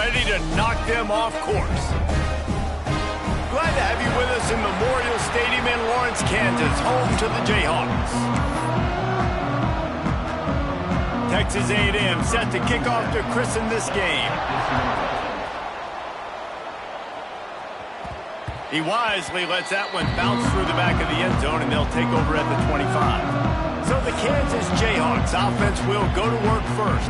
ready to knock them off course. Glad to have you with us in Memorial Stadium in Lawrence, Kansas, home to the Jayhawks. Texas A&M set to kick off to christen this game. He wisely lets that one bounce through the back of the end zone, and they'll take over at the 25. So the Kansas Jayhawks offense will go to work first.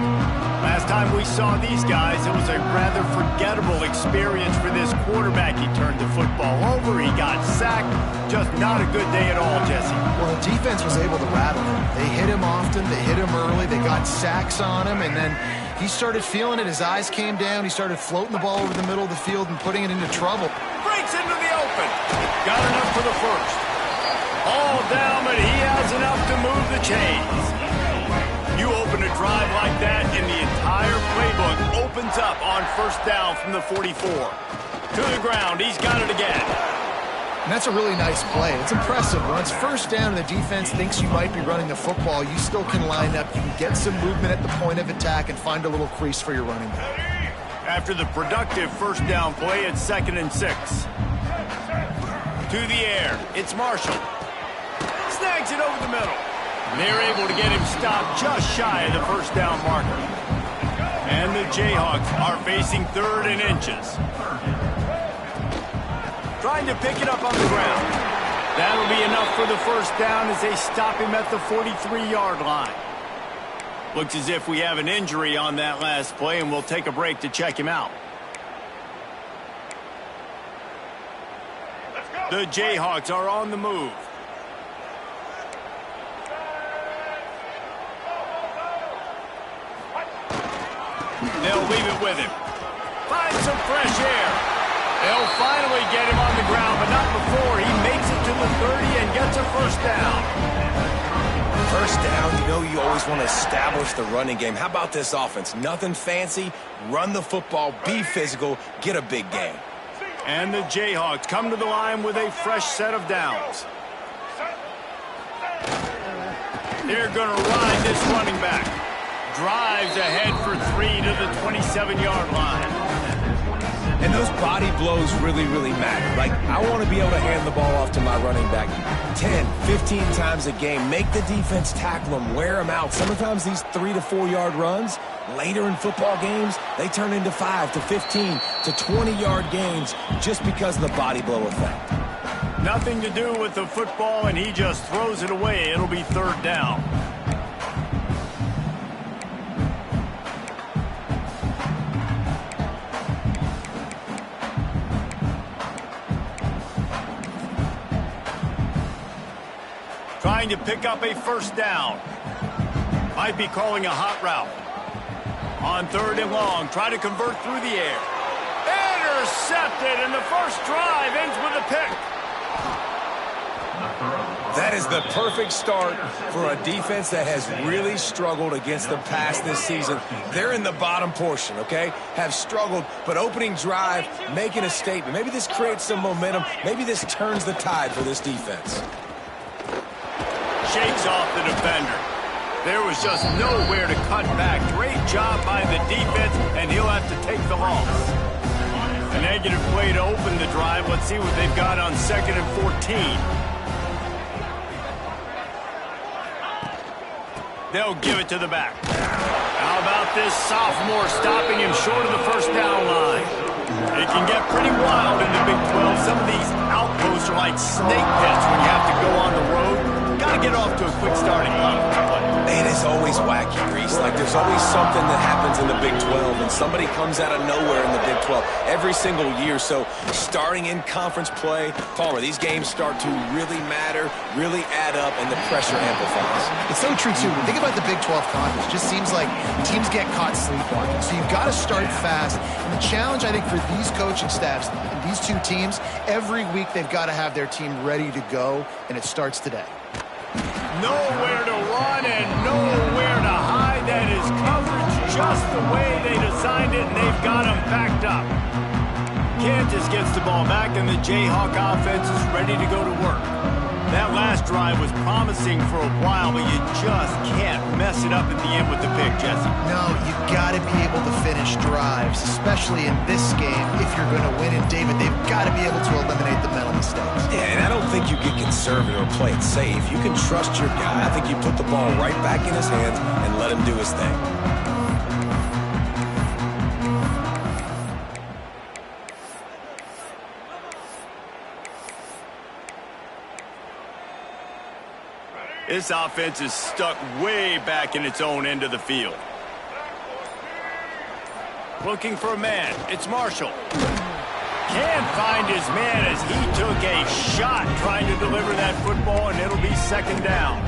Last time we saw these guys, it was a rather forgettable experience for this quarterback. He turned the football over, he got sacked. Just not a good day at all, Jesse. Well, the defense was able to rattle him. They hit him often, they hit him early, they got sacks on him, and then he started feeling it. His eyes came down, he started floating the ball over the middle of the field and putting it into trouble. Breaks into the open. Got enough for the first. All down, but he has enough to move the chains. You open a drive like that, and the entire playbook opens up on first down from the 44. To the ground, he's got it again. And that's a really nice play. It's impressive. When it's first down and the defense thinks you might be running the football, you still can line up. You can get some movement at the point of attack and find a little crease for your running back. After the productive first down play, it's 2nd and 6. To the air, it's Marshall. Snags it over the middle. And they're able to get him stopped just shy of the first down marker. And the Jayhawks are facing 3rd and inches. Trying to pick it up on the ground. That'll be enough for the first down as they stop him at the 43-yard line. Looks as if we have an injury on that last play, and we'll take a break to check him out. The Jayhawks are on the move. They'll leave it with him. Find some fresh air. They'll finally get him on the ground, but not before he makes it to the 30 and gets a first down. First down, you know you always want to establish the running game. How about this offense? Nothing fancy. Run the football, be physical, get a big gain. And the Jayhawks come to the line with a fresh set of downs. They're going to ride this running back. Drives ahead for 3 to the 27-yard line. And those body blows really, really matter. Like, I want to be able to hand the ball off to my running back 10, 15 times a game. Make the defense tackle them, wear them out. Sometimes these 3 to 4 yard runs, later in football games, they turn into 5 to 15 to 20-yard gains just because of the body blow effect. Nothing to do with the football, and he just throws it away. It'll be 3rd down. Trying to pick up a first down. Might be calling a hot route. On 3rd and long, try to convert through the air. Intercepted, and the first drive ends with a pick. That is the perfect start for a defense that has really struggled against the pass this season. They're in the bottom portion, okay? Have struggled, but opening drive, making a statement. Maybe this creates some momentum. Maybe this turns the tide for this defense. Shakes off the defender. There was just nowhere to cut back. Great job by the defense, and he'll have to take the loss. A negative play to open the drive. Let's see what they've got on 2nd and 14. They'll give it to the back. How about this sophomore stopping him short of the first down line? It can get pretty wild in the Big 12. Some of these outposts are like snake pits when you have to go on the road. Got to get off to a quick starting line. Man, it's always wacky, Reese. Like, there's always something that happens in the Big 12, and somebody comes out of nowhere in the Big 12 every single year. So, starting in conference play, Palmer, these games start to really matter, really add up, and the pressure amplifies. It's so true, too. Think about the Big 12 conference. It just seems like teams get caught sleepwalking. So, you've got to start fast. And the challenge, I think, for these coaching staffs and these two teams, every week they've got to have their team ready to go, and it starts today. Nowhere to run and nowhere to hide. That is coverage just the way they designed it, and they've got them packed up. Kansas gets the ball back, and the Jayhawk offense is ready to go to work. That last drive was promising for a while, but you just can't mess it up at the end with the pick, Jesse. No, you've got to be able to finish drives, especially in this game. If you're going to win it, David, they've got to be able to eliminate the mental mistakes. Yeah, and I don't think you get conservative or play it safe. You can trust your guy. I think you put the ball right back in his hands and let him do his thing. This offense is stuck way back in its own end of the field. Looking for a man. It's Marshall. Can't find his man as he took a shot trying to deliver that football, and it'll be second down.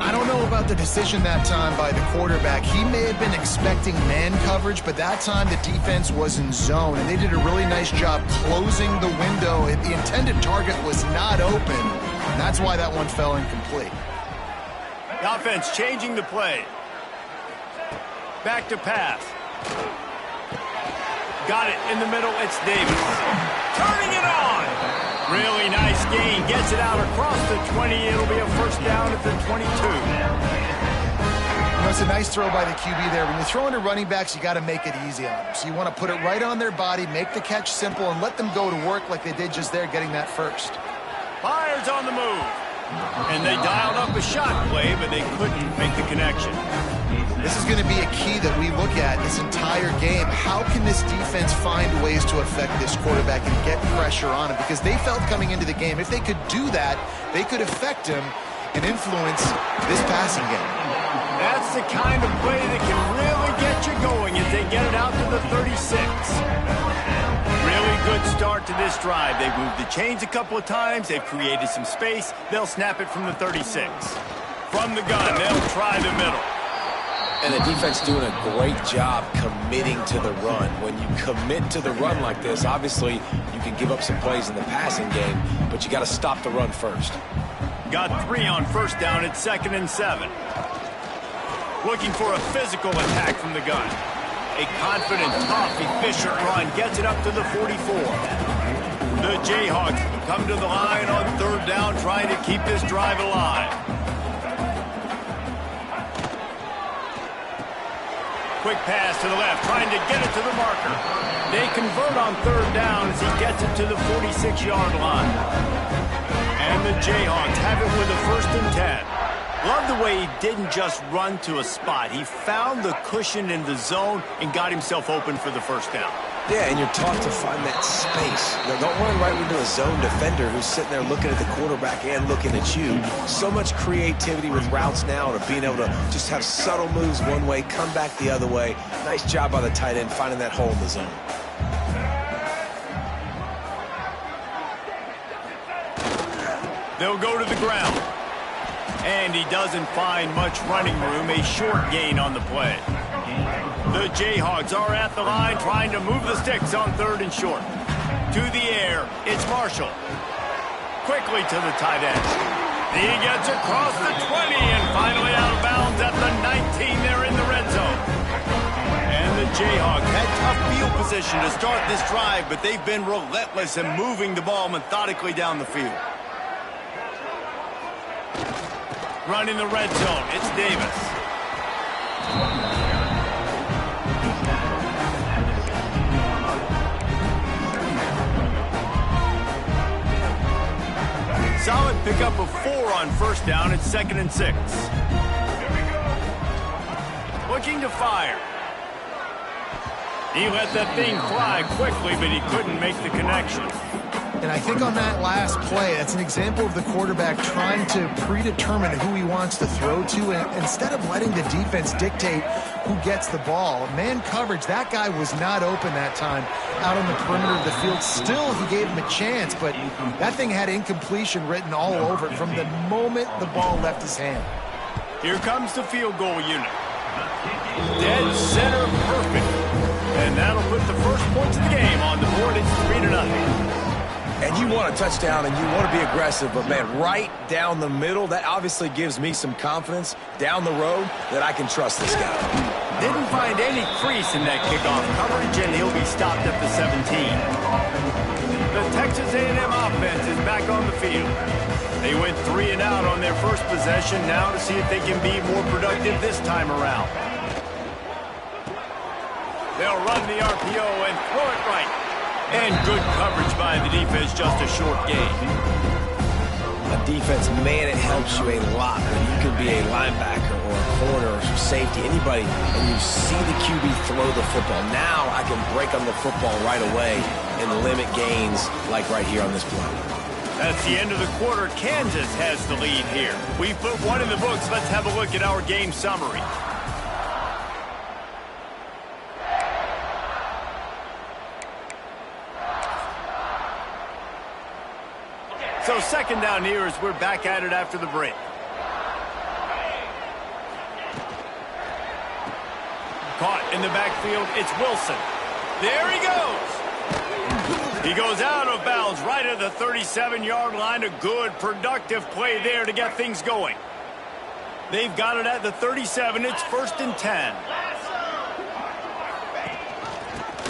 I don't know about the decision that time by the quarterback. He may have been expecting man coverage, but that time the defense was in zone, and they did a really nice job closing the window. The intended target was not open, and that's why that one fell incomplete. The offense changing the play. Back to pass. Got it in the middle. It's Davis. Turning it on. Really nice gain. Gets it out across the 20. It'll be a first down at the 22. You know, it's a nice throw by the QB there. When you're throwing to running backs, you got to make it easy on them. So you want to put it right on their body, make the catch simple, and let them go to work like they did just there, getting that first. Fires on the move. And they dialed up a shot play, but they couldn't make the connection. This is going to be a key that we look at this entire game. How can this defense find ways to affect this quarterback and get pressure on him? Because they felt coming into the game, if they could do that, they could affect him and influence this passing game. That's the kind of play that can really get you going as they get it out to the 36. Really good start to this drive. They've moved the chains a couple of times. They've created some space. They'll snap it from the 36. From the gun, they'll try the middle. And the defense doing a great job committing to the run. When you commit to the run like this, obviously you can give up some plays in the passing game, but you got to stop the run first. Got 3 on first down at 2nd and 7. Looking for a physical attack from the gun. A confident, tough, efficient run gets it up to the 44. The Jayhawks come to the line on 3rd down, trying to keep this drive alive. Quick pass to the left, trying to get it to the marker. They convert on 3rd down as he gets it to the 46-yard line. And the Jayhawks have it with a 1st and 10. Love the way he didn't just run to a spot. He found the cushion in the zone and got himself open for the first down. Yeah, and you're taught to find that space. Don't run right into a zone defender who's sitting there looking at the quarterback and looking at you. So much creativity with routes now to being able to just have subtle moves one way, come back the other way. Nice job by the tight end finding that hole in the zone. They'll go to the ground. And he doesn't find much running room, a short gain on the play. The Jayhawks are at the line trying to move the sticks on 3rd and short. To the air, it's Marshall. Quickly to the tight end. He gets across the 20 and finally out of bounds at the 19. They're in the red zone. And the Jayhawks had tough field position to start this drive, but they've been relentless in moving the ball methodically down the field. Running the red zone, it's Davis. Solid pickup of 4 on first down at 2nd and 6. Looking to fire. He let that thing fly quickly, but he couldn't make the connection. And I think on that last play, that's an example of the quarterback trying to predetermine who he wants to throw to, and instead of letting the defense dictate who gets the ball. Man coverage, that guy was not open that time out on the perimeter of the field. Still, he gave him a chance, but that thing had incompletion written all over it from the moment the ball left his hand. Here comes the field goal unit. Dead center perfect. And that'll put the first points of the game on the board. It's 3-0. And you want a touchdown and you want to be aggressive, but man, right down the middle, that obviously gives me some confidence down the road that I can trust this guy. Didn't find any crease in that kickoff coverage, and he'll be stopped at the 17. The Texas A&M offense is back on the field. They went 3 and out on their first possession, now to see if they can be more productive this time around. They'll run the RPO and throw it right. And good coverage by the defense, just a short gain. A defense, man, it helps you a lot when you can be a linebacker or a corner or safety, anybody, and you see the QB throw the football. Now I can break on the football right away and limit gains like right here on this play. That's the end of the quarter. Kansas has the lead here. We put one in the books. Let's have a look at our game summary. So second down here as we're back at it after the break. Caught in the backfield, it's Wilson. There he goes. He goes out of bounds right at the 37-yard line. A good, productive play there to get things going. They've got it at the 37. It's 1st and 10.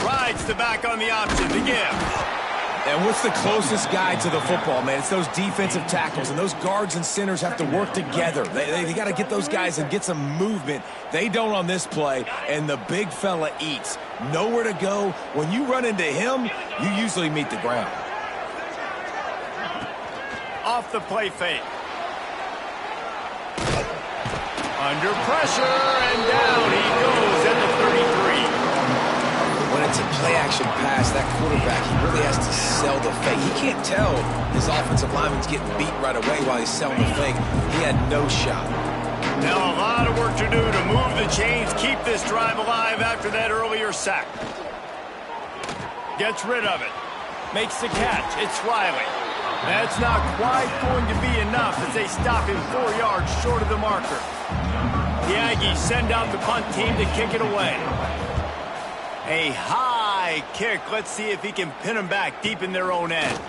Rides the back on the option to give. And what's the closest guy to the football, man? It's those defensive tackles, and those guards and centers have to work together. They got to get those guys and get some movement. They don't on this play, and the big fella eats. Nowhere to go. When you run into him, you usually meet the ground. Off the play fake. Under pressure, and down he goes at the 33. When it's a play-action pass, that quarterback, he really has to sell the fake. He can't tell his offensive lineman's getting beat right away while he's selling the fake. He had no shot. Now a lot of work to do to move the chains, keep this drive alive after that earlier sack. Gets rid of it. Makes the catch. It's Riley. That's not quite going to be enough as they stop him 4 yards short of the marker. The Aggies send out the punt team to kick it away. A high kick. Let's see if he can pin them back deep in their own end.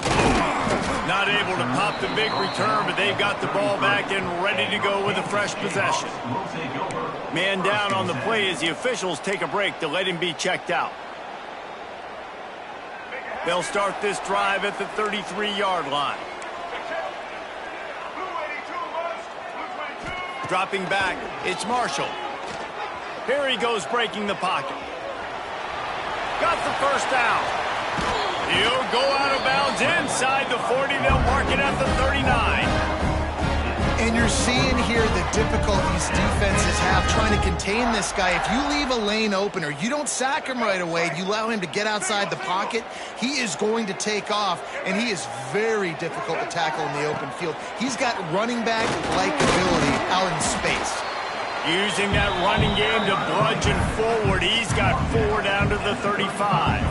Not able to pop the big return, but they've got the ball back and ready to go with a fresh possession. Man down on the play as the officials take a break to let him be checked out. They'll start this drive at the 33-yard line. Dropping back, it's Marshall. Here he goes breaking the pocket. Got the first down. He'll go out of bounds inside the 40. They'll mark it at the 39. And you're seeing here the difficulties defenses have trying to contain this guy. If you leave a lane open or you don't sack him right away, you allow him to get outside the pocket, he is going to take off, and he is very difficult to tackle in the open field. He's got running back-like ability out in space. Using that running game to bludgeon forward. He's got 4 down to the 35.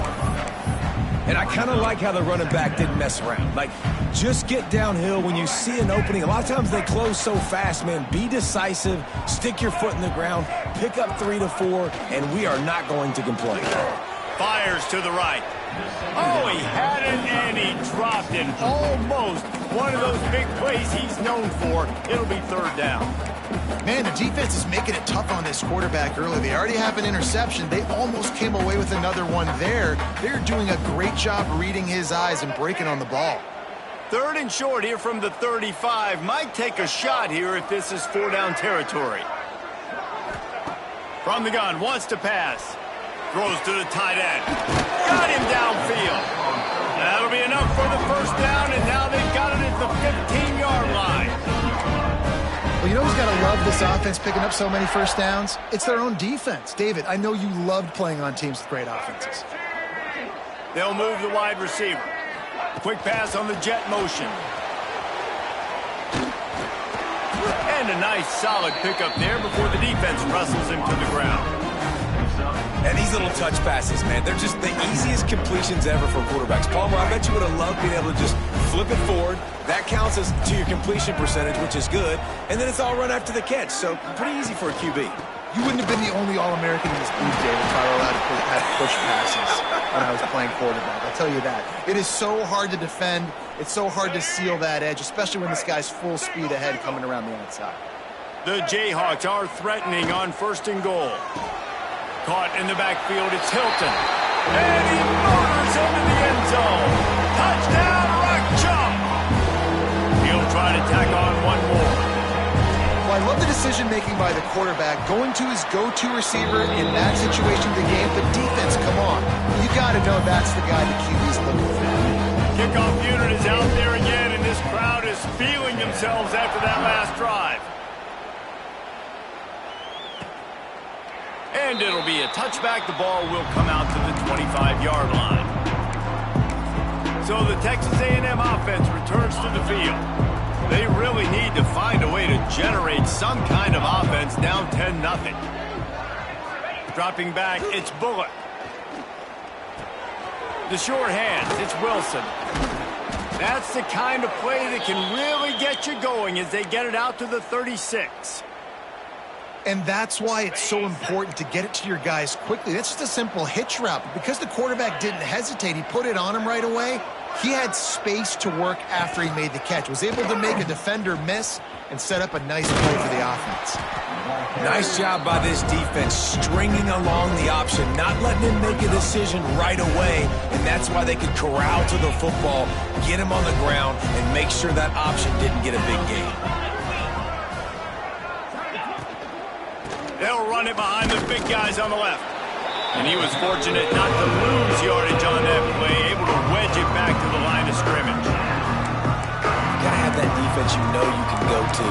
And I kind of like how the running back didn't mess around. Like, just get downhill when you see an opening. A lot of times they close so fast, man. Be decisive, stick your foot in the ground, pick up 3 to 4, and we are not going to complain. Fires to the right. Oh, he had it, and he dropped it. Almost one of those big plays he's known for. It'll be 3rd down. Man, the defense is making it tough on this quarterback early. They already have an interception. They almost came away with another one there. They're doing a great job reading his eyes and breaking on the ball. 3rd and short here from the 35. Might take a shot here if this is 4-down territory. From the gun, wants to pass. Throws to the tight end. Got him downfield. That'll be enough for the 1st down, and now they've got it at the 15-yard line. Well, you know who's got to love this offense picking up so many 1st downs? It's their own defense. David, I know you loved playing on teams with great offenses. They'll move the wide receiver. Quick pass on the jet motion. And a nice solid pickup there before the defense wrestles him to the ground. And these little touch passes, man, they're just the easiest completions ever for quarterbacks. Palmer, I bet you would have loved being able to just flip it forward. That counts as to your completion percentage, which is good. And then it's all run after the catch, so pretty easy for a QB. You wouldn't have been the only All-American in this league, David, if I were allowed to have push passes when I was playing quarterback. I'll tell you that. It is so hard to defend. It's so hard to seal that edge, especially when this guy's full speed ahead coming around the outside. The Jayhawks are threatening on 1st and goal. Caught in the backfield, it's Hilton. And he motors into the end zone. Touchdown, Rock Chalk. He'll try try to tack on one more. Well, I love the decision-making by the quarterback, going to his go-to receiver in that situation of the game. But defense, come on. You got to know that's the guy the QB's looking for. Kickoff unit is out there again, and this crowd is feeling themselves after that last drive. And it'll be a touchback. The ball will come out to the 25-yard line. So the Texas A&M offense returns to the field. They really need to find a way to generate some kind of offense down 10-0. Dropping back, it's Bullock. The short hands, it's Wilson. That's the kind of play that can really get you going as they get it out to the 36. And that's why it's so important to get it to your guys quickly. That's just a simple hitch route. But because the quarterback didn't hesitate, he put it on him right away. He had space to work after he made the catch. Was able to make a defender miss and set up a nice play for the offense. Nice job by this defense, stringing along the option, not letting him make a decision right away. And that's why they could corral to the football, get him on the ground, and make sure that option didn't get a big gain. They'll run it behind the big guys on the left. And he was fortunate not to lose yardage on that play, able to wedge it back to the line of scrimmage. You gotta have that defense you know you can go to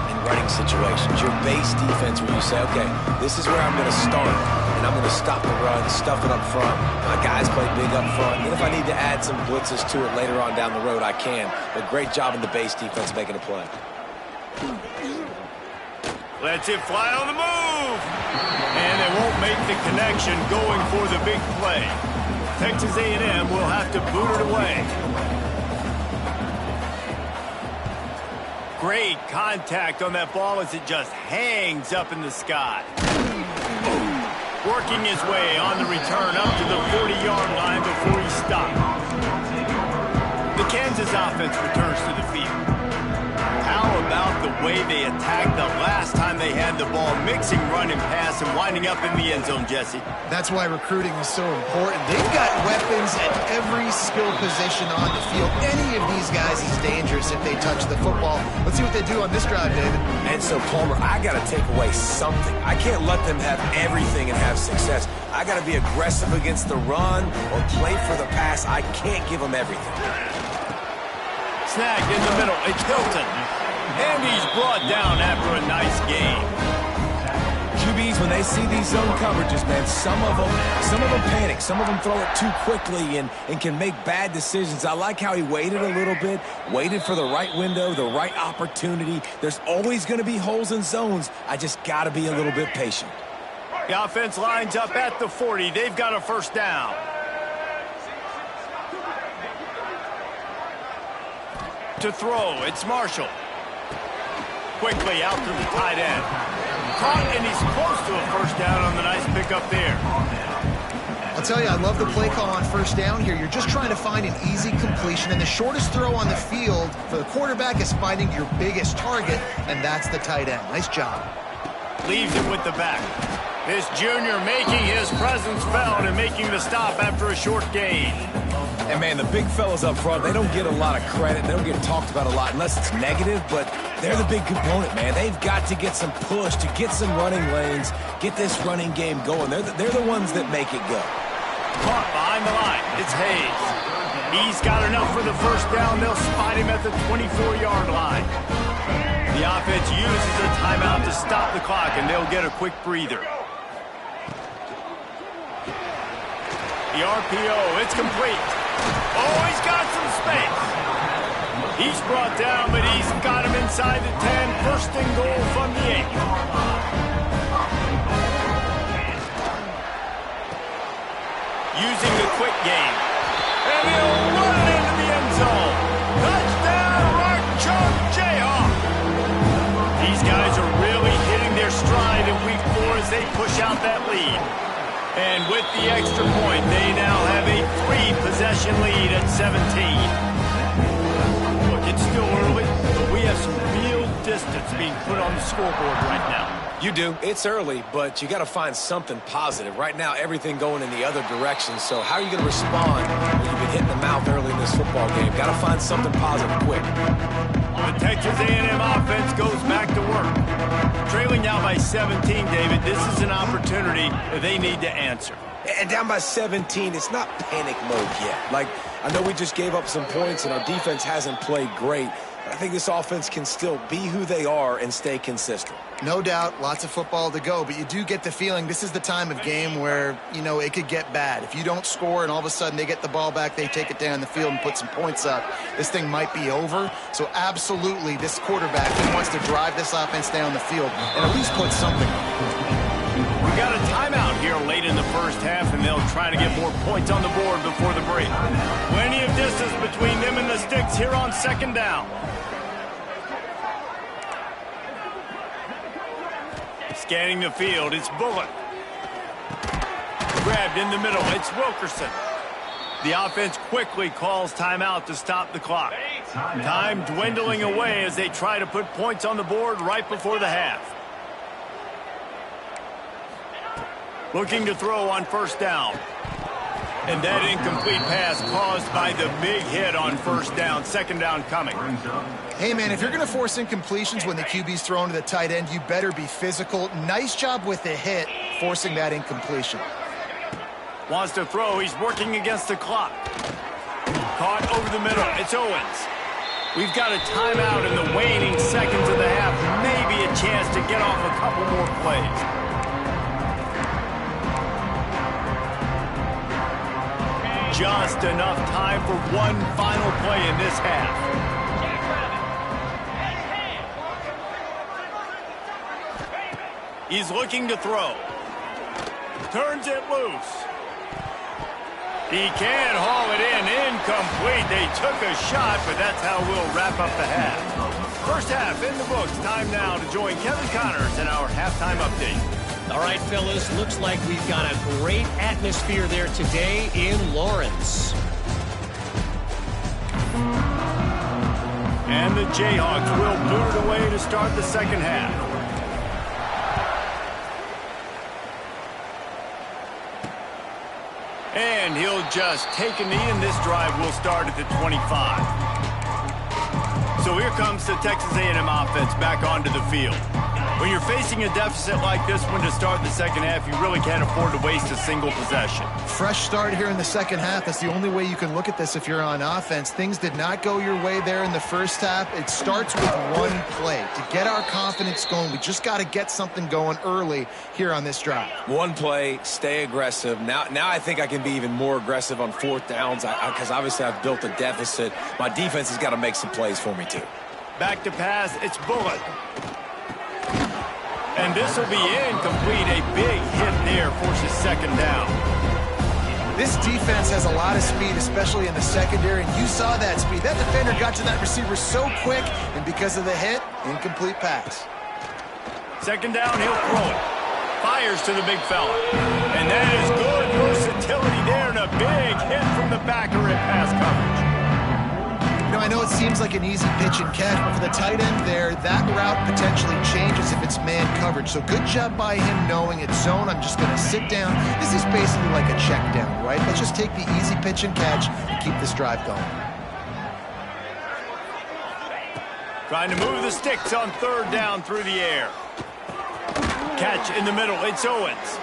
in running situations. Your base defense where you say, okay, this is where I'm gonna start, and I'm gonna stop the run, stuff it up front. My guys play big up front. And if I need to add some blitzes to it later on down the road, I can. But great job in the base defense making a play. Lets it fly on the move. And they won't make the connection going for the big play. Texas A&M will have to boot it away. Great contact on that ball as it just hangs up in the sky. Working his way on the return up to the 40-yard line before he stopped. The Kansas offense returns to the field. How about the way they attacked the last time they had the ball, mixing run and pass and winding up in the end zone, Jesse? That's why recruiting is so important. They've got weapons at every skill position on the field. Any of these guys is dangerous if they touch the football. Let's see what they do on this drive, David. And so, Palmer, I got to take away something. I can't let them have everything and have success. I got to be aggressive against the run or play for the pass. I can't give them everything. Snagged in the middle, it's Hilton. And he's brought down after a nice game. QBs, when they see these zone coverages, man, some of them panic. Some of them throw it too quickly and can make bad decisions. I like how he waited a little bit, waited for the right window, the right opportunity. There's always going to be holes in zones. I just got to be a little bit patient. The offense lines up at the 40. They've got a first down. To throw, it's Marshall. Quickly out to the tight end. Caught, and he's close to a first down on the nice pickup there. I'll tell you, I love the play call on first down here. You're just trying to find an easy completion, and the shortest throw on the field for the quarterback is finding your biggest target, and that's the tight end. Nice job. Leaves it with the back. This junior making his presence felt and making the stop after a short gain. And, man, the big fellas up front, they don't get a lot of credit. They don't get talked about a lot unless it's negative, but they're the big component, man. They've got to get some push, to get some running lanes, get this running game going. They're the ones that make it go. Caught behind the line. It's Hayes. He's got enough for the first down. They'll spot him at the 24-yard line. The offense uses a timeout to stop the clock, and they'll get a quick breather. The RPO, it's complete. Oh, he's got some space. He's brought down, but he's got him inside the 10. First and goal from the 8. Using the quick game. And he'll run it into the end zone. Touchdown, Rock Chalk Jayhawk. These guys are really hitting their stride in week 4 as they push out that lead. And with the extra point, they now have a 3-possession lead at 17. Look, it's still early, but we have some real distance being put on the scoreboard right now. You do. It's early, but you got to find something positive. Right now, everything going in the other direction. So how are you going to respond when you've been hit in the mouth early in this football game? Got to find something positive quick. The Texas A&M offense goes back to work. Trailing now by 17, David. This is an opportunity that they need to answer. And down by 17, it's not panic mode yet. Like, I know we just gave up some points and our defense hasn't played great. I think this offense can still be who they are and stay consistent. No doubt, lots of football to go, but you do get the feeling this is the time of game where, you know, it could get bad. If you don't score and all of a sudden they get the ball back, they take it down the field and put some points up, this thing might be over. So absolutely, this quarterback, he wants to drive this offense down the field and at least put something on. We got a timeout here late in the first half, and they'll try to get more points on the board before the break. Plenty of distance between them and the sticks here on second down. Scanning the field, it's Bullock. Grabbed in the middle, it's Wilkerson. The offense quickly calls timeout to stop the clock. Time dwindling away as they try to put points on the board right before the half. Looking to throw on first down. And that incomplete pass caused by the big hit on first down. Second down coming. Hey, man, if you're going to force incompletions when the QB's thrown to the tight end, you better be physical. Nice job with the hit, forcing that incompletion. Wants to throw. He's working against the clock. Caught over the middle. It's Owens. We've got a timeout in the waning seconds of the half. Maybe a chance to get off a couple more plays. Just enough time for one final play in this half. He's looking to throw. Turns it loose. He can't haul it in. Incomplete. They took a shot, but that's how we'll wrap up the half. First half in the books. Time now to join Kevin Connors in our halftime update. All right, fellas, looks like we've got a great atmosphere there today in Lawrence. And the Jayhawks will boot it away to start the second half. And he'll just take a knee, and this drive will start at the 25. So here comes the Texas A&M offense back onto the field. When you're facing a deficit like this one to start the second half, you really can't afford to waste a single possession. Fresh start here in the second half. That's the only way you can look at this if you're on offense. Things did not go your way there in the first half. It starts with one play. To get our confidence going, we just got to get something going early here on this drive. One play, stay aggressive. Now I think I can be even more aggressive on fourth downs because obviously I've built a deficit. My defense has got to make some plays for me too. Back to pass, it's Bullock. And this will be incomplete. A big hit there forces second down. This defense has a lot of speed, especially in the secondary, and you saw that speed. That defender got to that receiver so quick, and because of the hit, incomplete pass. Second down, he'll throw it. Fires to the big fella. And that is good versatility there, and a big hit from the backer in pass coverage. You know, I know it seems like an easy pitch and catch, but for the tight end there, that route potentially changes if it's man coverage. So good job by him knowing it's zone. I'm just going to sit down. This is basically like a check down, right? Let's just take the easy pitch and catch and keep this drive going. Trying to move the sticks on third down through the air. Catch in the middle. It's Owens.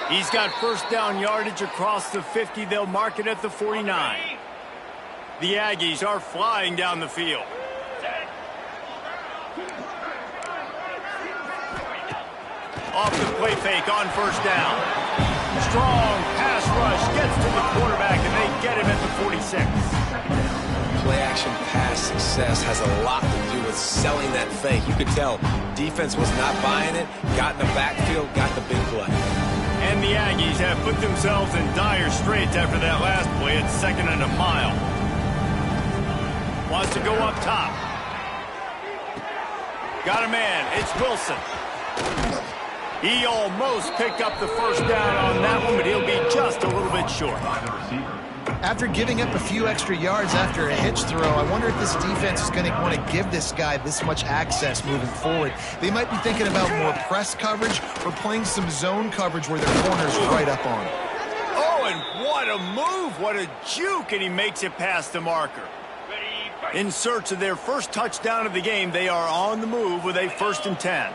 He's got first down yardage across the 50. They'll mark it at the 49. The Aggies are flying down the field. Off the play fake on first down. Strong pass rush gets to the quarterback, and they get him at the 46. Play-action pass success has a lot to do with selling that fake. You could tell defense was not buying it, got in the backfield, got the big play. And the Aggies have put themselves in dire straits after that last play. It's second and a mile. Wants to go up top. Got a man. It's Wilson. He almost picked up the first down on that one, but he'll be just a little bit short. After giving up a few extra yards after a hitch throw, I wonder if this defense is going to want to give this guy this much access moving forward. They might be thinking about more press coverage or playing some zone coverage where their corner's right up on him. Oh, and what a move, what a juke, and he makes it past the marker. In search of their first touchdown of the game, they are on the move with a 1st and 10.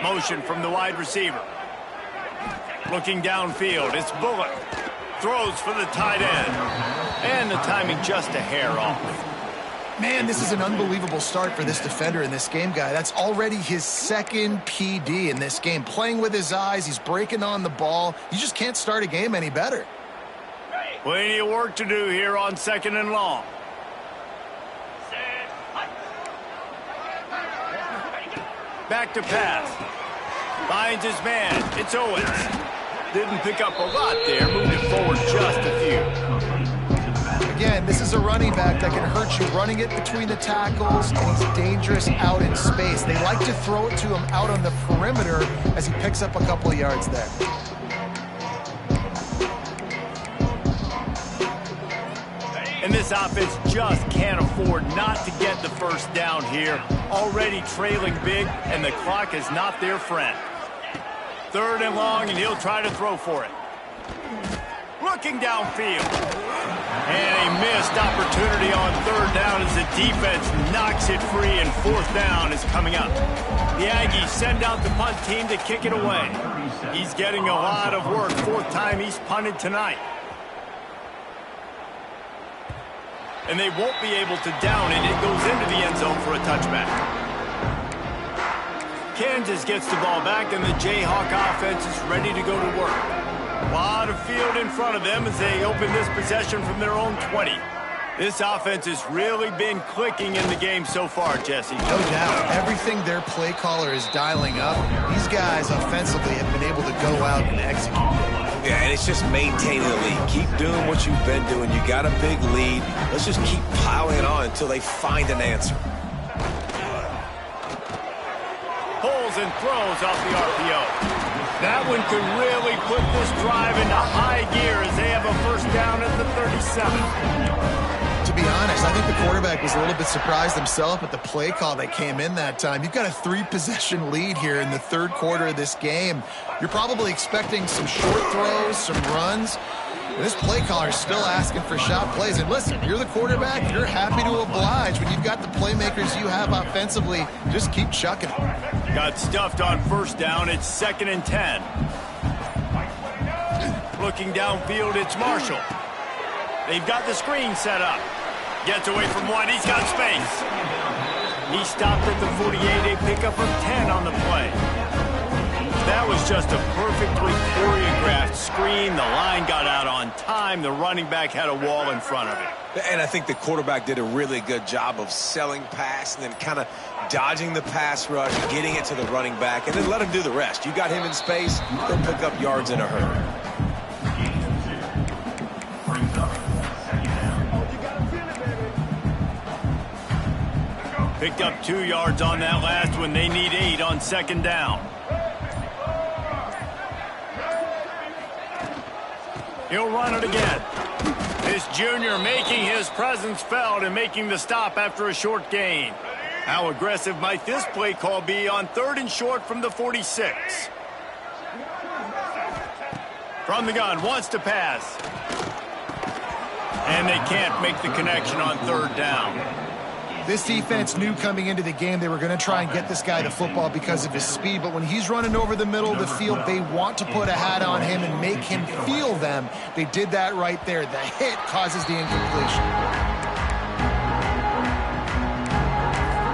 Motion from the wide receiver. Looking downfield, it's Bullock. Throws for the tight end. And the timing just a hair off. Man, this is an unbelievable start for this defender in this game, guy. That's already his 2nd PD in this game. Playing with his eyes, he's breaking on the ball. You just can't start a game any better. Plenty of work to do here on 2nd and long. Back to pass. Finds his man. It's Owens. Didn't pick up a lot there. Moved it forward just a few. Again, this is a running back that can hurt you running it between the tackles, and he's dangerous out in space. They like to throw it to him out on the perimeter as he picks up a couple of yards there. And this offense just can't afford not to get the 1st down here. Already trailing big, and the clock is not their friend. 3rd and long, and he'll try to throw for it. Looking downfield. And a missed opportunity on 3rd down as the defense knocks it free, and 4th down is coming up. The Aggies send out the punt team to kick it away. He's getting a lot of work. 4th time he's punted tonight. And they won't be able to down it. It goes into the end zone for a touchback. Kansas gets the ball back, and the Jayhawk offense is ready to go to work. A lot of field in front of them as they open this possession from their own 20. This offense has really been clicking in the game so far, Jesse. No doubt. Everything their play caller is dialing up, these guys offensively have been able to go out and execute. Yeah, and it's just maintaining the lead. Keep doing what you've been doing. You got a big lead. Let's just keep piling it on until they find an answer. Pulls and throws off the RPO. That one could really put this drive into high gear as they have a 1st down at the 37. To be honest, I think the quarterback was a little bit surprised himself at the play call that came in that time. You've got a 3-possession lead here in the 3rd quarter of this game. You're probably expecting some short throws, some runs. And this play caller is still asking for shot plays. And listen, you're the quarterback. You're happy to oblige. When you've got the playmakers you have offensively, just keep chucking them. Got stuffed on 1st down. It's 2nd and 10. Looking downfield, it's Marshall. They've got the screen set up. Gets away from one. He's got space. He stopped at the 48. A pickup of 10 on the play. That was just a perfectly choreographed screen. The line got out on time. The running back had a wall in front of it. And I think the quarterback did a really good job of selling pass and then kind of dodging the pass rush, getting it to the running back, and then let him do the rest. You got him in space, he'll pick up yards in a hurry. Picked up 2 yards on that last one. They need 8 on 2nd down. He'll run it again. This junior making his presence felt and making the stop after a short gain. How aggressive might this play call be on 3rd and short from the 46? From the gun, wants to pass. And they can't make the connection on 3rd down. This defense knew coming into the game they were going to try and get this guy the football because of his speed, but when he's running over the middle of the field, they want to put a hat on him and make him feel them. They did that right there. The hit causes the incompletion.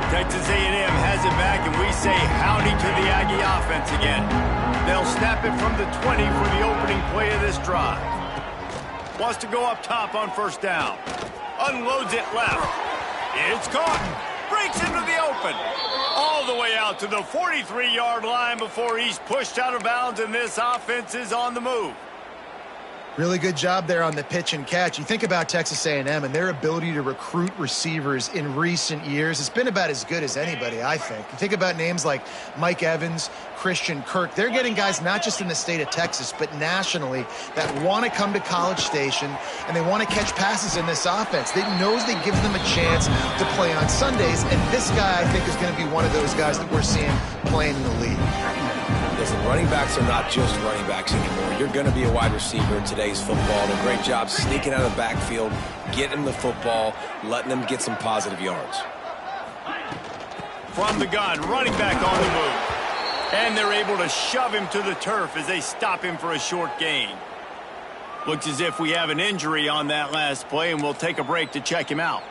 Texas A&M has it back, and we say howdy to the Aggie offense again. They'll snap it from the 20 for the opening play of this drive. Wants to go up top on 1st down. Unloads it left. It's caught. Breaks into the open. All the way out to the 43-yard line before he's pushed out of bounds, and this offense is on the move. Really good job there on the pitch and catch. You think about Texas A&M and their ability to recruit receivers in recent years. It's been about as good as anybody, I think. You think about names like Mike Evans, Christian Kirk. They're getting guys not just in the state of Texas, but nationally that want to come to College Station and they want to catch passes in this offense. They knows they give them a chance to play on Sundays, and this guy, I think, is going to be one of those guys that we're seeing playing in the league. Listen, running backs are not just running backs anymore. You're going to be a wide receiver in today's football. And a great job sneaking out of the backfield, getting them the football, letting them get some positive yards. From the gun, running back on the move. And they're able to shove him to the turf as they stop him for a short gain. Looks as if we have an injury on that last play, and we'll take a break to check him out.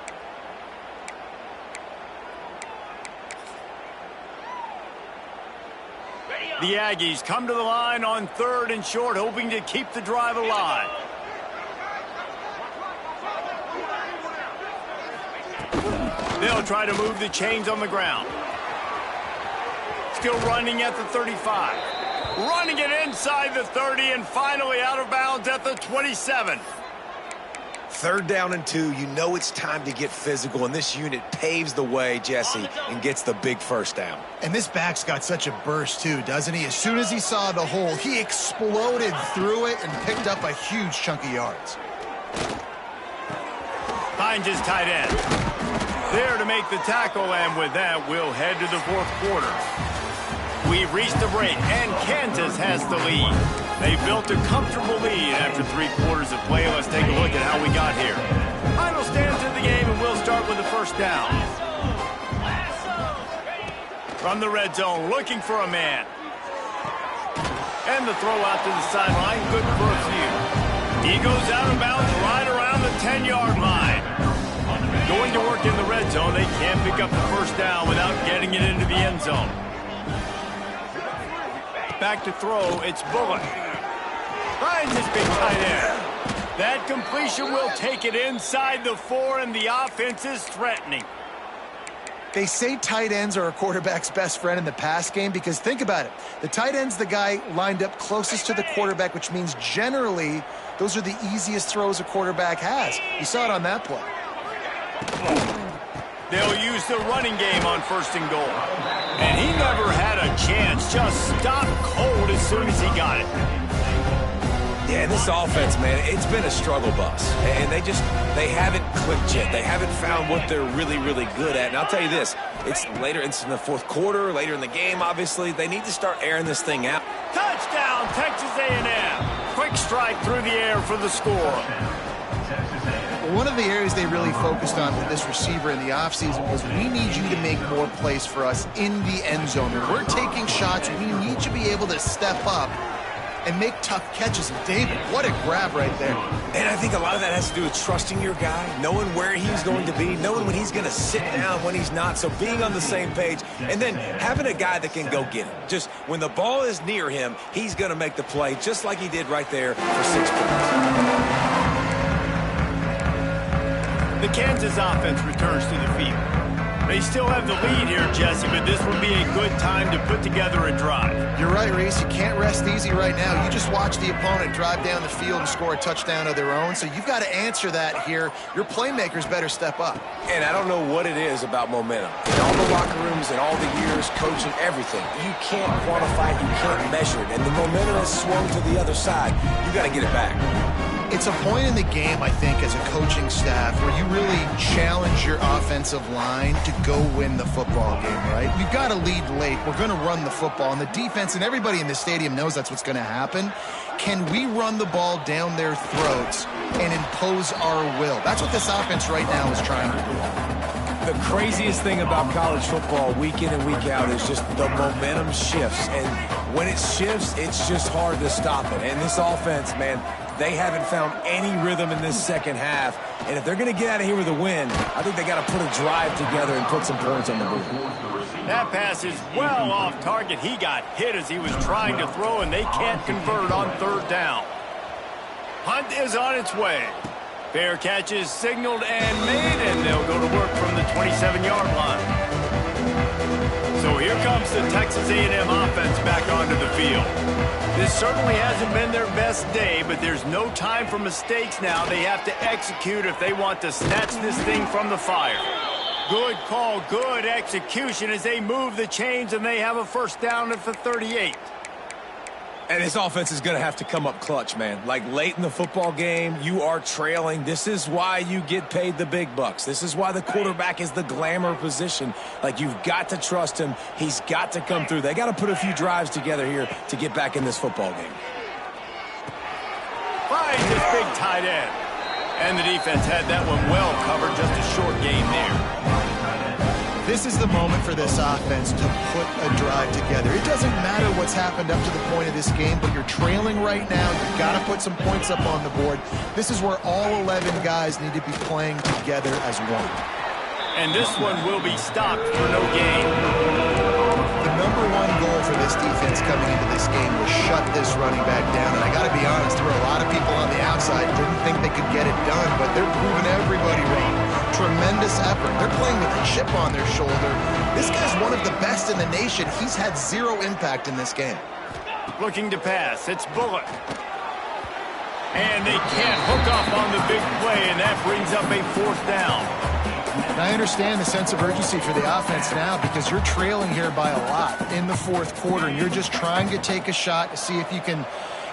The Aggies come to the line on 3rd and short, hoping to keep the drive alive. They'll try to move the chains on the ground. Still running at the 35. Running it inside the 30 and finally out of bounds at the 27. 3rd down and 2. You know it's time to get physical, and this unit paves the way, Jesse, and gets the big 1st down. And this back's got such a burst, too, doesn't he? As soon as he saw the hole, he exploded through it and picked up a huge chunk of yards. Finds his tight end. There to make the tackle, and with that, we'll head to the 4th quarter. We've reached the break, and Kansas has the lead. They built a comfortable lead after 3 quarters of play. Let's take a look at how we got here. Final stands in the game, and we'll start with the 1st down. From the red zone, looking for a man. And the throw out to the sideline, good for a few. He goes out of bounds right around the 10-yard line. Going to work in the red zone, they can't pick up the 1st down without getting it into the end zone. Back to throw, it's Bullock. Finds his big tight end. That completion will take it inside the 4, and the offense is threatening. They say tight ends are a quarterback's best friend in the pass game because think about it. The tight end's the guy lined up closest to the quarterback, which means generally those are the easiest throws a quarterback has. You saw it on that play. They'll use the running game on 1st and goal. And he never had a chance. Just stopped cold as soon as he got it. Yeah, this offense, man, it's been a struggle bus. And they haven't clicked yet. They haven't found what they're really, really good at. And I'll tell you this, it's in the 4th quarter, later in the game, obviously. They need to start airing this thing out. Touchdown, Texas A&M. Quick strike through the air for the score. One of the areas they really focused on with this receiver in the offseason was we need you to make more plays for us in the end zone. When we're taking shots, we need you to be able to step up and make tough catches. And David, what a grab right there. And I think a lot of that has to do with trusting your guy, knowing where he's going to be, knowing when he's going to sit down, when he's not. So being on the same page, and then having a guy that can go get him. Just when the ball is near him, he's going to make the play, just like he did right there for 6 points. The Kansas offense returns to the field. They still have the lead here, Jesse, but this would be a good time to put together a drive. You're right, Reese. You can't rest easy right now. You just watch the opponent drive down the field and score a touchdown of their own, so you've got to answer that here. Your playmakers better step up. And I don't know what it is about momentum. In all the locker rooms and all the years, coaching, everything, you can't quantify it, you can't measure it. And the momentum has swung to the other side. You got to get it back. It's a point in the game, I think, as a coaching staff where you really challenge your offensive line to go win the football game, right? We've got to lead late. We're going to run the football. And the defense and everybody in the stadium knows that's what's going to happen. Can we run the ball down their throats and impose our will? That's what this offense right now is trying to do. The craziest thing about college football week in and week out is just the momentum shifts. And when it shifts, it's just hard to stop it. And this offense, man, they haven't found any rhythm in this second half. And if they're going to get out of here with a win, I think they got to put a drive together and put some points on the board. That pass is well off target. He got hit as he was trying to throw, and they can't convert on 3rd down. Hunt is on its way. Fair catch is signaled and made, and they'll go to work from the 27-yard line. So here comes the Texas A&M offense back onto the field. This certainly hasn't been their best day, but there's no time for mistakes now. They have to execute if they want to snatch this thing from the fire. Good call, good execution as they move the chains, and they have a first down at the 38. And this offense is going to have to come up clutch, man. Like late in the football game, you are trailing. This is why you get paid the big bucks. This is why the quarterback is the glamour position. Like, you've got to trust him. He's got to come through. They got to put a few drives together here to get back in this football game. Finds this big tight end. And the defense had that one well covered, just a short gain there. This is the moment for this offense to put a drive together. It doesn't matter what's happened up to the point of this game, but you're trailing right now. You've got to put some points up on the board. This is where all 11 guys need to be playing together as one. And this one will be stopped for no gain. The number one goal for this defense coming into this game was shut this running back down. And I got to be honest, there were a lot of people on the outside who didn't think they could get it done, but they're proving everybody wrong. Tremendous effort. They're playing with a chip on their shoulder. This guy's one of the best in the nation. He's had zero impact in this game. Looking to pass. It's Bullock. And they can't hook up on the big play, and that brings up a fourth down. And I understand the sense of urgency for the offense now because you're trailing here by a lot in the fourth quarter. You're just trying to take a shot to see if you can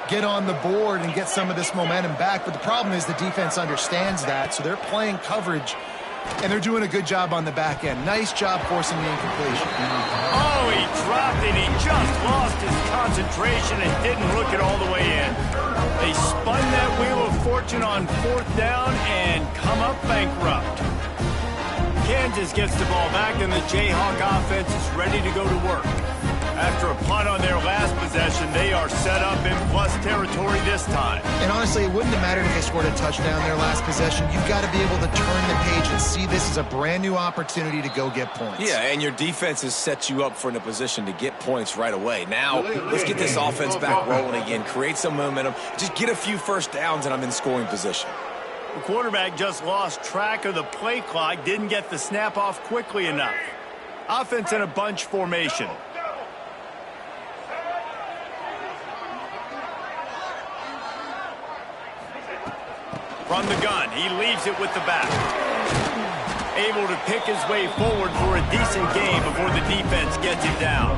get on the board and get some of this momentum back. But the problem is the defense understands that, so they're playing coverage, and they're doing a good job on the back end. Nice job forcing the incompletion. Oh, he dropped it. He just lost his concentration and didn't look it all the way in. They spun that wheel of fortune on fourth down and come up bankrupt. Kansas gets the ball back, and the Jayhawk offense is ready to go to work. After a punt on their last possession, they are set up in plus territory this time. And honestly, it wouldn't have mattered if they scored a touchdown their last possession. You've got to be able to turn the page and see this as a brand new opportunity to go get points. Yeah, and your defense has set you up for in a position to get points right away. Now, let's get this offense back rolling again, create some momentum, just get a few first downs, and I'm in scoring position. The quarterback just lost track of the play clock, didn't get the snap off quickly enough. Offense in a bunch formation. From the gun, he leaves it with the back. Able to pick his way forward for a decent game before the defense gets him down.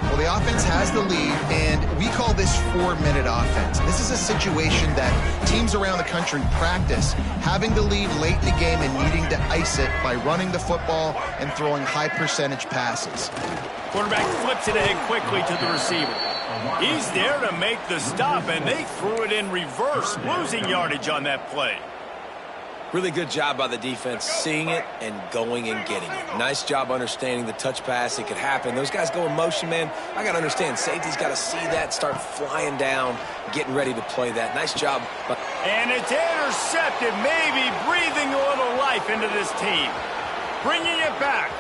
Well, the offense has the lead, and we call this 4-minute offense. This is a situation that teams around the country practice, having the lead late in the game and needing to ice it by running the football and throwing high-percentage passes. Quarterback flips it ahead quickly to the receiver. He's there to make the stop, and they threw it in reverse, losing yardage on that play. Really good job by the defense, seeing it and going and getting it. Nice job understanding the touch pass. It could happen. Those guys go in motion, man. I got to understand, safety's got to see that, start flying down, getting ready to play that. Nice job. And it's intercepted, maybe breathing a little life into this team. Bringing it back.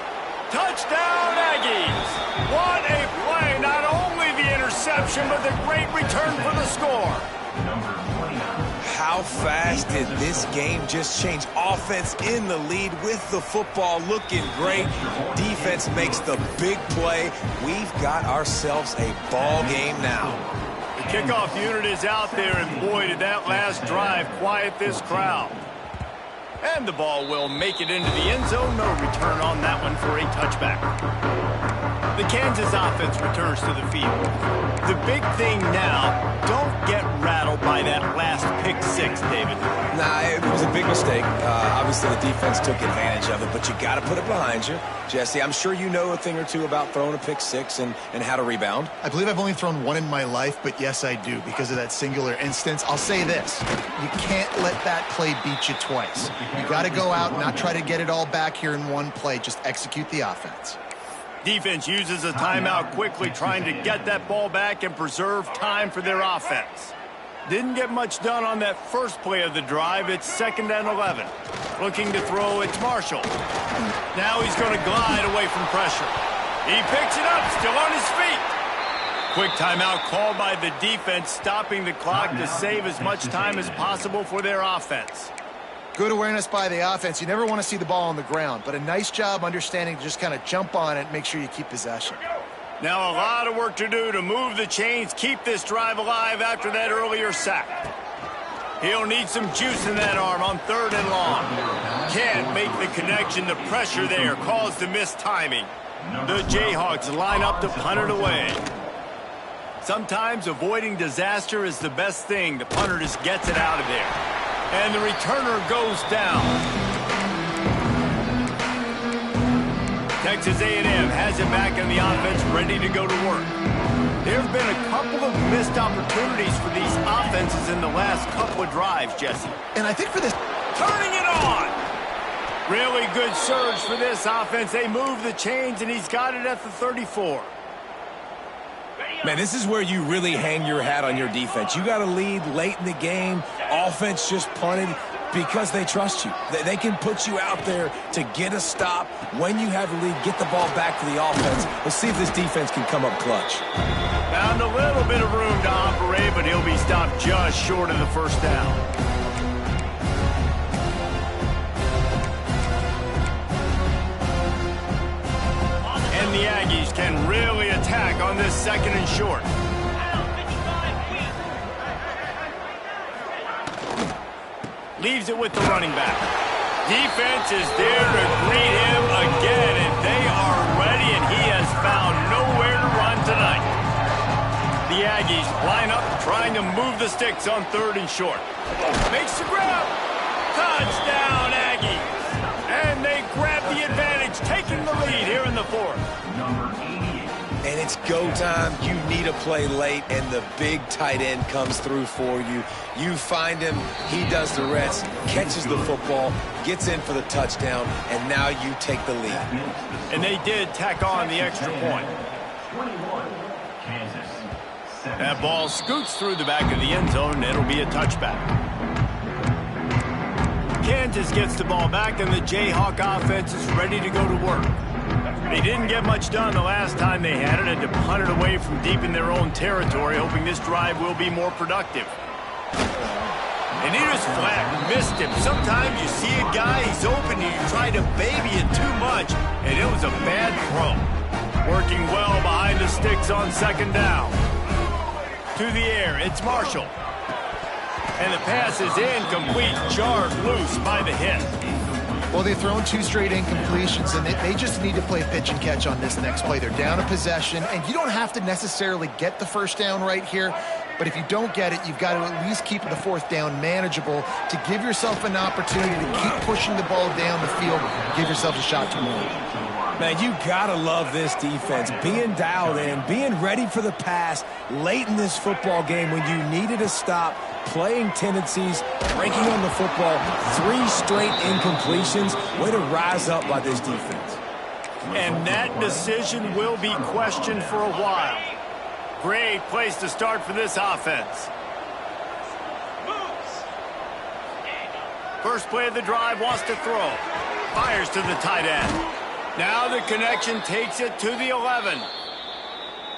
Touchdown, Aggies. What a play. Not only the interception, but the great return for the score. How fast did this game just change? Offense in the lead with the football, looking great. Defense makes the big play. We've got ourselves a ball game now. The kickoff unit is out there, and boy, did that last drive quiet this crowd. And the ball will make it into the end zone. No return on that one for a touchback. The Kansas offense returns to the field. The big thing now, don't get rattled by that last pick six, David. Nah, it was a big mistake. Obviously, the defense took advantage of it, but you got to put it behind you. Jesse, I'm sure you know a thing or two about throwing a pick six and how to rebound. I believe I've only thrown one in my life, but yes, I do because of that singular instance. I'll say this. You can't let that play beat you twice. You got to go out and not try to get it all back here in one play. Just execute the offense. Defense uses a timeout quickly, trying to get that ball back and preserve time for their offense. Didn't get much done on that first play of the drive. It's 2nd and 11. Looking to throw, it's Marshall. Now he's going to glide away from pressure. He picks it up, still on his feet. Quick timeout called by the defense, stopping the clock to save as much time as possible for their offense. Good awareness by the offense. You never want to see the ball on the ground, but a nice job understanding to just kind of jump on it and make sure you keep possession. Now a lot of work to do to move the chains, keep this drive alive after that earlier sack. He'll need some juice in that arm on 3rd and long. Can't make the connection. The pressure there caused the missed timing. The Jayhawks line up to punt it away. Sometimes avoiding disaster is the best thing. The punter just gets it out of there. And the returner goes down. Texas A&M has it back in the offense, ready to go to work. There have been a couple of missed opportunities for these offenses in the last couple of drives, Jesse. And I think for this... Turning it on! Really good surge for this offense. They move the chains, and he's got it at the 34. Man, this is where you really hang your hat on your defense. You got a lead late in the game. Offense just punted because they trust you. They can put you out there to get a stop. When you have a lead, get the ball back to the offense. Let's see if this defense can come up clutch. Found a little bit of room to operate, but he'll be stopped just short of the first down. And the Aggies can really attack on this 2nd and short. Leaves it with the running back. Defense is there to greet him again, and they are ready, and he has found nowhere to run tonight. The Aggies line up, trying to move the sticks on 3rd and short. Makes the grab. Touchdown, Aggies. And they grab the advantage, taking the lead here in the 4th. And it's go time. You need a play late, and the big tight end comes through for you. You find him, he does the rest, catches the football, gets in for the touchdown, and now you take the lead. And they did tack on the extra point. That ball scoots through the back of the end zone, and it'll be a touchback. Kansas gets the ball back, and the Jayhawk offense is ready to go to work. They didn't get much done the last time they had it, and to punt it away from deep in their own territory, hoping this drive will be more productive. And he just flat missed him. Sometimes you see a guy, he's open, and you try to baby it too much, and it was a bad throw. Working well behind the sticks on 2nd down. To the air, it's Marshall. And the pass is incomplete, jarred loose by the hit. Well, they've thrown 2 straight incompletions, and they just need to play pitch and catch on this next play. They're down a possession, and you don't have to necessarily get the first down right here, but if you don't get it, you've got to at least keep the 4th down manageable to give yourself an opportunity to keep pushing the ball down the field, give yourself a shot to win. Man, you gotta love this defense. Being dialed in, being ready for the pass late in this football game when you needed a stop, playing tendencies, breaking on the football, 3 straight incompletions. Way to rise up by this defense. And that decision will be questioned for a while. Great place to start for this offense. First play of the drive, wants to throw. Fires to the tight end. Now the connection takes it to the 11.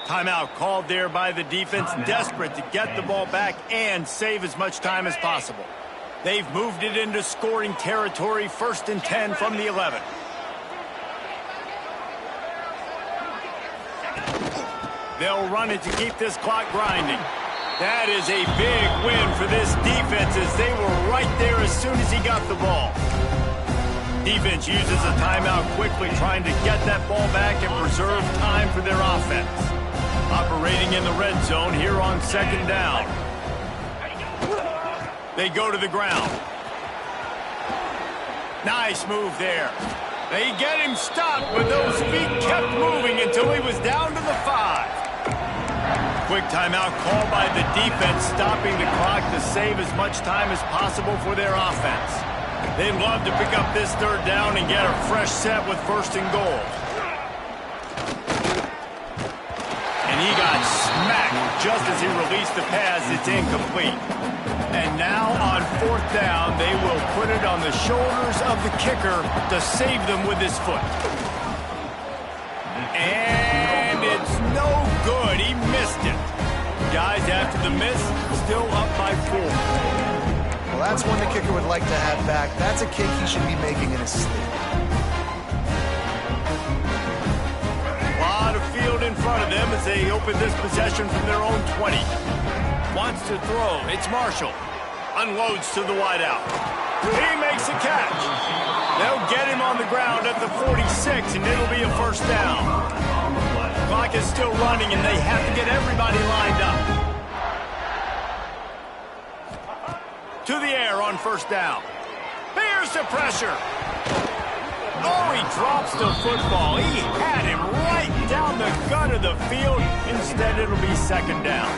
Timeout called there by the defense, desperate to get the ball back and save as much time as possible. They've moved it into scoring territory, 1st and 10 from the 11. They'll run it to keep this clock grinding. That is a big win for this defense as they were right there as soon as he got the ball. Defense uses a timeout quickly, trying to get that ball back and preserve time for their offense. Operating in the red zone here on 2nd down. They go to the ground. Nice move there. They get him stopped, but those feet kept moving until he was down to the 5. Quick timeout called by the defense, stopping the clock to save as much time as possible for their offense. They'd love to pick up this 3rd down and get a fresh set with 1st and goal. And he got smacked just as he released the pass. It's incomplete. And now on 4th down, they will put it on the shoulders of the kicker to save them with his foot. And it's no good. He missed it. Guys, after the miss, still up by 4. Well, That's one the kicker would like to have back. That's a kick he should be making in his sleep. A lot of field in front of them as they open this possession from their own 20. Wants to throw. It's Marshall. Unloads to the wideout. He makes a catch. They'll get him on the ground at the 46, and it'll be a first down. Clock is still running, and they have to get everybody lined up. To the air on first down. Here's the pressure. Oh, he drops the football. He had him right down the gut of the field. Instead, it'll be second down.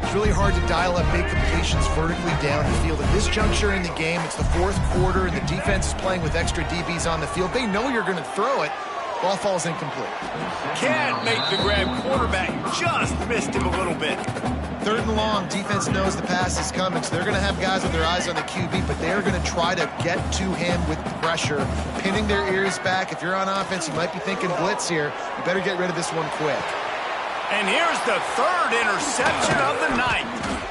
It's really hard to dial up big completions vertically down the field. At this juncture in the game, it's the fourth quarter, and the defense is playing with extra DBs on the field. They know you're going to throw it. Ball falls incomplete. Can't make the grab. Quarterback just missed him a little bit. Third and long, defense knows the pass is coming, so they're going to have guys with their eyes on the QB, but they're going to try to get to him with pressure, pinning their ears back. If you're on offense, you might be thinking blitz here. You better get rid of this one quick. And here's the third interception of the night.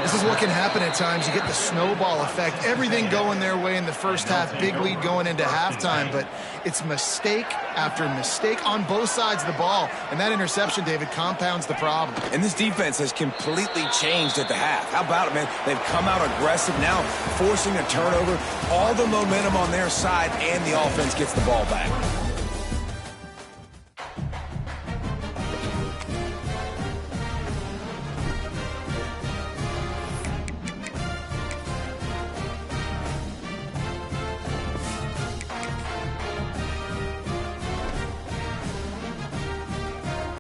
This is what can happen at times. You get the snowball effect. Everything going their way in the first half. Big lead going into halftime, but it's mistake after mistake on both sides of the ball. And that interception, David, compounds the problem. And this defense has completely changed at the half. How about it, man? They've come out aggressive now, forcing a turnover. All the momentum on their side, and the offense gets the ball back.